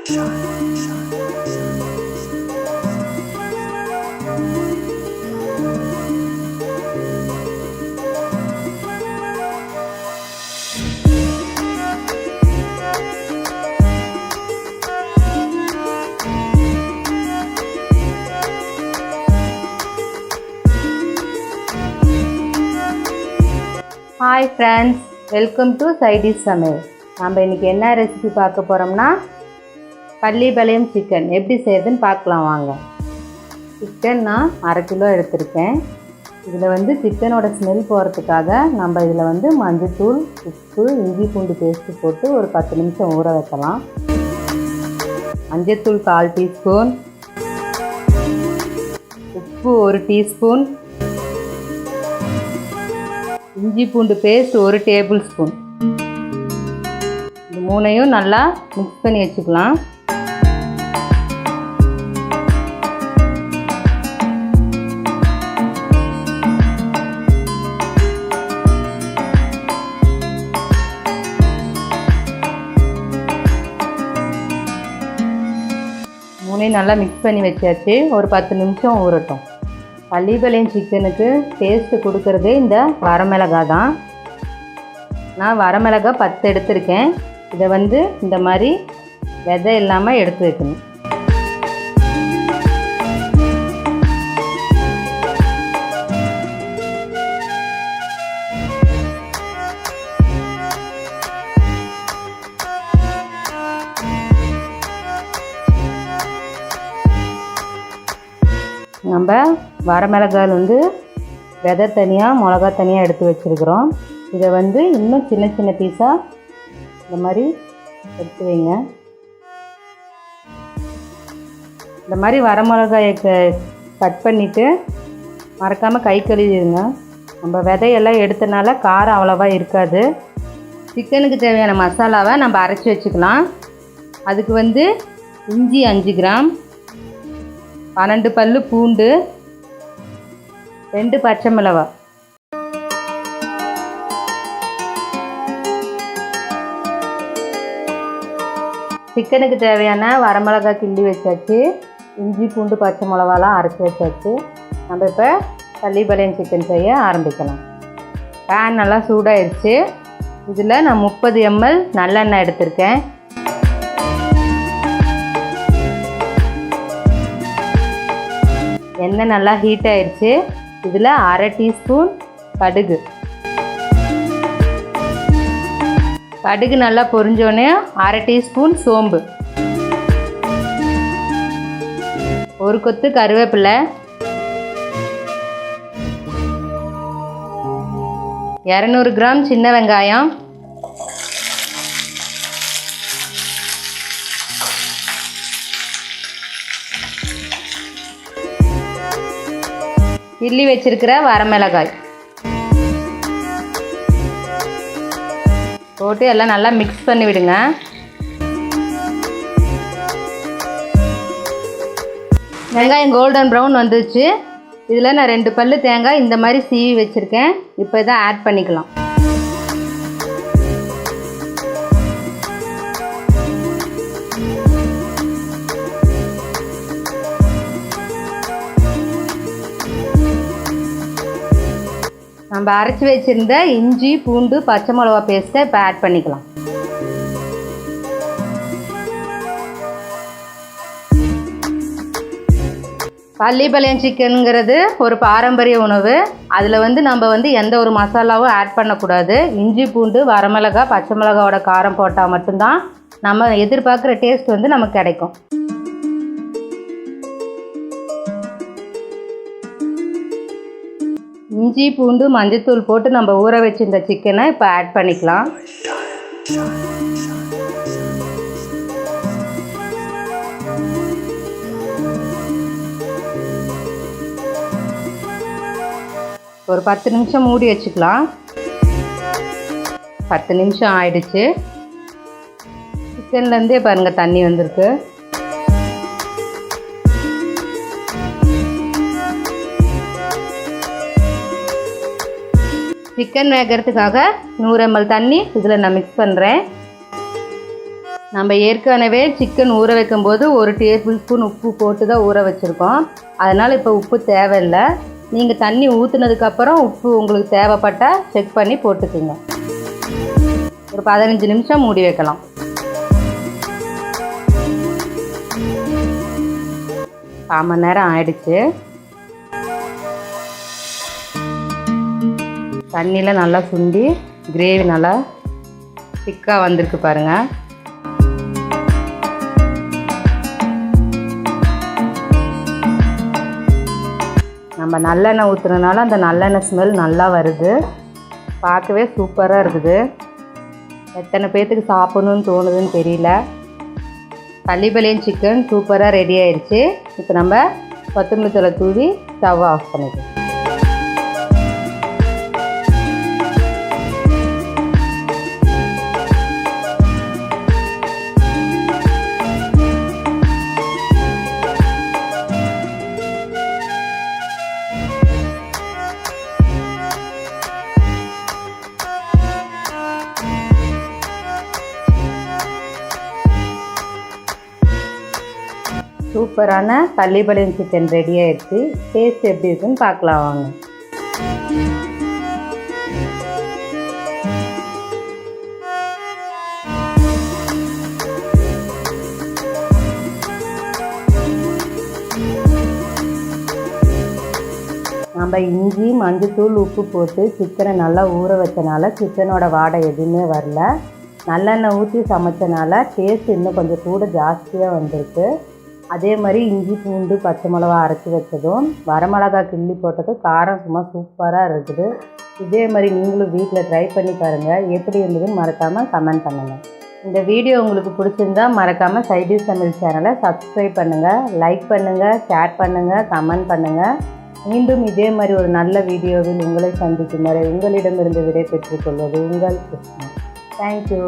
Hi friends, welcome to SideDish Samaiyal. நம்ம இன்னைக்கு என்ன ரெசிபி பார்க்க போறோம்னா பள்ளிபாளையம் chicken எப்படி செய்யறதுன்னு பார்க்கலாம் வாங்க. chicken நான் 1/2 கிலோ எடுத்துர்க்கேன். இதுல வந்து chicken-ஓட ஸ்மெல் போறதுக்காக நம்ம இதுல வந்து மஞ்சள் தூள், உப்பு, இஞ்சி பூண்டு பேஸ்ட் போட்டு ஒரு 10 நிமிஷம் ஊற வைக்கலாம். மஞ்சள் தூள் 1/4 டீஸ்பூன், உப்பு 1 டீஸ்பூன், இஞ்சி பூண்டு பேஸ்ட் 1 டேபிள் ஸ்பூன். இந்த மூணையும் நல்லா மிக்ஸ் பண்ணி வச்சுக்கலாம். மூணையும் நல்லா மிக்ஸ் பண்ணி வச்சாச்சு. ஒரு 10 நிமிஷம் ஊறட்டும். பள்ளிபாளையம் சிக்கனுக்கு டேஸ்ட்டு கொடுக்குறதே இந்த வரமிளகாய் தான். நான் வரமிளகாய் 10 எடுத்திருக்கேன். இதை வந்து இந்த மாதிரி விதை இல்லாமல் எடுத்து வைக்கணும். நம்ம வரமிளகாய் வந்து விதை தனியாக, மிளகா தனியாக எடுத்து வச்சுருக்குறோம். இதை வந்து இன்னும் சின்ன சின்ன பீஸாக இந்த மாதிரி எடுத்து வைங்க. இந்த மாதிரி வரமிளகாயை கட் பண்ணிவிட்டு மறக்காமல் கை கழுவிடுங்க. நம்ம விதையெல்லாம் எடுத்தனால காரம் அவ்வளோவா இருக்காது. சிக்கனுக்கு தேவையான மசாலாவை நம்ம அரைச்சி வச்சுக்கலாம். அதுக்கு வந்து இஞ்சி 5 கிராம், 12 பல்லு பூண்டு, 2 பச்சை மிளகாய், சிக்கனுக்கு தேவையான வரமிளகாய் கிள்ளி வச்சாச்சு. இஞ்சி பூண்டு பச்சை மிளகாலாம் அரைச்சி வச்சாச்சு. நம்ம இப்போ பள்ளிபாளையம் சிக்கன் செய்ய ஆரம்பிக்கலாம். பேன் நல்லா சூடாகிடுச்சு. இதில் நான் 30 ml நல்லெண்ணெய் எடுத்திருக்கேன். எண்ணெய் நல்லா ஹீட் ஆயிடுச்சு. இதில் 1/2 டீஸ்பூன் கடுகு. கடுகு நல்லா பொரிஞ்சோடனே 1/2 டீஸ்பூன் சோம்பு, 1 கொத்து கருவேப்பிலை, 200 கிராம் சின்ன வெங்காயம், கிள்ளி வச்சிருக்கிற வரமிளகாய் போட்டு எல்லாம் நல்லா மிக்ஸ் பண்ணி விடுங்க. வெங்காயம் கோல்டன் ப்ரௌன் வந்துச்சு. இதில் நான் 2 பல்லு தேங்காய் இந்த மாதிரி சீவி வச்சுருக்கேன். இப்போ இதை ஆட் பண்ணிக்கலாம். நம்ம அரைச்சி வச்சுருந்த இஞ்சி பூண்டு பச்சை மிளகா பேஸ்ட்டை இப்போ ஆட் பண்ணிக்கலாம். பள்ளிபாளையம் சிக்கனுங்கிறது ஒரு பாரம்பரிய உணவு. அதில் வந்து நம்ம வந்து எந்த ஒரு மசாலாவும் ஆட் பண்ணக்கூடாது. இஞ்சி பூண்டு வரமிளகாய் பச்சை மிளகாவோட காரம் போட்டால் மட்டும்தான் நம்ம எதிர்பார்க்குற டேஸ்ட் வந்து நமக்கு கிடைக்கும். இஞ்சி பூண்டு மஞ்சத்தூள் போட்டு நம்ம ஊற வச்சிருந்த சிக்கனை இப்போ ஆட் பண்ணிக்கலாம். ஒரு 10 நிமிஷம் மூடி வச்சுக்கலாம். 10 நிமிஷம் ஆயிடுச்சு. சிக்கன்லேருந்தே பாருங்கள் தண்ணி வந்திருக்கு. சிக்கன் வேகிறதுக்காக 100 ml தண்ணி இதில் நான் மிக்ஸ் பண்ணுறேன். நம்ம ஏற்கனவே சிக்கன் ஊற வைக்கும்போது 1 டேபிள் ஸ்பூன் உப்பு போட்டு தான் ஊற வச்சுருக்கோம். அதனால் இப்போ உப்பு தேவையில்லை. நீங்கள் தண்ணி ஊற்றுனதுக்கப்புறம் உப்பு உங்களுக்கு தேவைப்பட்டால் செக் பண்ணி போட்டுக்குங்க. ஒரு 15 நிமிஷம் மூடி வைக்கலாம். கால் மணி நேரம் ஆயிடுச்சு. தண்ணியில் நல்லா சுண்டி கிரேவி நல்லா திக்காக வந்திருக்கு பாருங்கள். நம்ம நல்லெண்ணெய் ஊற்றுறதுனால அந்த நல்லெண்ணெய் ஸ்மெல் நல்லா வருது. பார்க்கவே சூப்பராக இருக்குது. எத்தனை பேர்த்துக்கு சாப்பிடணுன்னு தோணுதுன்னு தெரியல. பள்ளிப்பாளையம் சிக்கன் சூப்பராக ரெடி ஆயிடுச்சு. இப்போ நம்ம கொத்தமல்லி தழை தூவி ஸ்டவ் ஆஃப் பண்ணிக்கலாம். சூப்பரான பள்ளிப்பாளையம் சிக்கன் ரெடி ஆகிடுச்சு. டேஸ்ட் எப்படி இருக்குன்னு பார்க்கலாம் வாங்க. நம்ம இஞ்சி மஞ்சத்தூள் உப்பு போட்டு சிக்கனை நல்லா ஊற வச்சனால சிக்கனோட வாடை எதுவுமே வரல. நல்லெண்ணெய் ஊற்றி சமைச்சனால டேஸ்ட் இன்னும் கொஞ்சம் கூட ஜாஸ்தியாக வந்திருக்கு. அதே மாதிரி இஞ்சி பூண்டு பச்சை மிளகா அரைச்சி வச்சதும் வரமிளகா கிள்ளி போட்டதும் காரம் சும்மா சூப்பராக இருக்குது. இதே மாதிரி நீங்களும் வீட்டில் ட்ரை பண்ணி பாருங்கள். எப்படி இருந்ததுன்னு மறக்காமல் கமெண்ட் பண்ணுங்கள். இந்த வீடியோ உங்களுக்கு பிடிச்சிருந்தா மறக்காமல் சைடிஷ் சமையல் சேனலை சப்ஸ்கிரைப் பண்ணுங்கள், லைக் பண்ணுங்கள், ஷேர் பண்ணுங்கள், கமெண்ட் பண்ணுங்கள். மீண்டும் இதே மாதிரி ஒரு நல்ல வீடியோவில் உங்களை சந்திக்கும் வரை உங்களிடமிருந்து விடை பெற்றுக்கொள்வது உங்கள் கிருஷ்ணா. தேங்க்யூ.